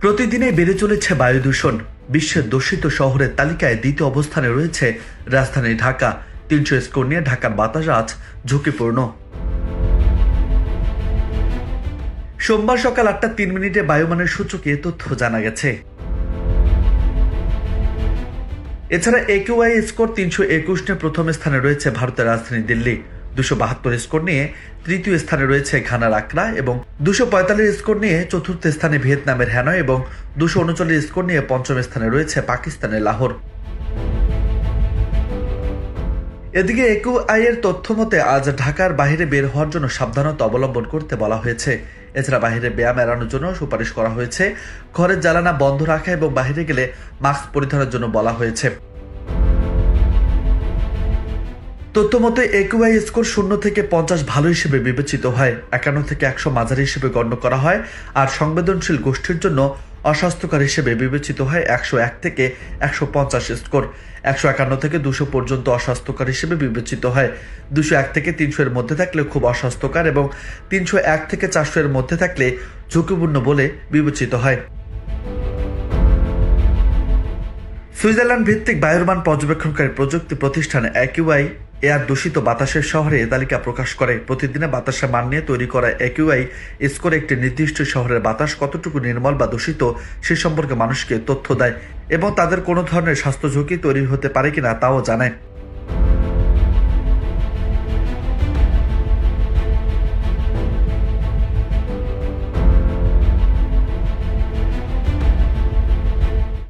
প্রতিদিনই বেড়ে চলেছে বায়ু দূষণ। বিশ্বের দূষিত শহরের তালিকায় দ্বিতীয় অবস্থানে রয়েছে রাজধানী ঢাকা। ৩০০ স্কোর নিয়ে ঢাকার বাতাস আজ ঝুঁকিপূর্ণ। সোমবার সকাল ৮টা ৩ মিনিটে বায়ুমানের সূচকে এ তথ্য জানা গেছে। এছাড়া একিউআই স্কোর ৩২১ নিয়ে প্রথম স্থানে রয়েছে ভারতের রাজধানী দিল্লি। ২৭২ স্কোর নিয়ে তৃতীয় স্থানে রয়েছে ঘানার আকরা এবং ২৪৫ স্কোর নিয়ে চতুর্থ স্থানে ভিয়েতনামের হ্যানয় এবং ২৩৯ স্কোর নিয়ে পঞ্চম স্থানে রয়েছে পাকিস্তানের লাহোর। এদিকে একিউআই এর তথ্য মতে আজ ঢাকার বাইরে বের হওয়ার জন্য সাবধানতা অবলম্বন করতে বলা হয়েছে। এছাড়া বাইরে ব্যায়াম এড়ানোর জন্য সুপারিশ করা হয়েছে। ঘরের জ্বালানা বন্ধ রাখা এবং বাইরে গেলে মাস্ক পরিধানের জন্য বলা হয়েছে। তথ্য মতে একিউআই স্কোর ০ থেকে ৫০ ভালো হিসেবে বিবেচিত হয়, ৫১ থেকে ১০০ মাঝারি হিসেবে গণ্য করা হয়, আর সংবেদনশীল গোষ্ঠীর জন্য অস্বাস্থ্যকর হিসেবে বিবেচিত হয় ১০১ থেকে ১৫০ স্কোর। ১৫১ থেকে ২০০ পর্যন্ত অস্বাস্থ্যকর হিসেবে বিবেচিত হয়। ২০১ থেকে ৩০০ এর মধ্যে থাকলে খুব অস্বাস্থ্যকর এবং ৩০১ থেকে ৪০০ এর মধ্যে থাকলে ঝুঁকিপূর্ণ বলে বিবেচিত হয়। সুইজারল্যান্ড ভিত্তিক বায়ুর মান পর্যবেক্ষণকারী প্রযুক্তি প্রতিষ্ঠান একিউআই এয়ার দূষিত বাতাসের শহরে এ তালিকা প্রকাশ করে। প্রতিদিনে বাতাসের মান নিয়ে তৈরি করা একিউআই স্কোর একটি নির্দিষ্ট শহরের বাতাস কতটুকু নির্মল বা দূষিত সে সম্পর্কে মানুষকে তথ্য দেয় এবং তাদের কোনো ধরনের স্বাস্থ্য ঝুঁকি তৈরি হতে পারে কিনা তাও জানায়।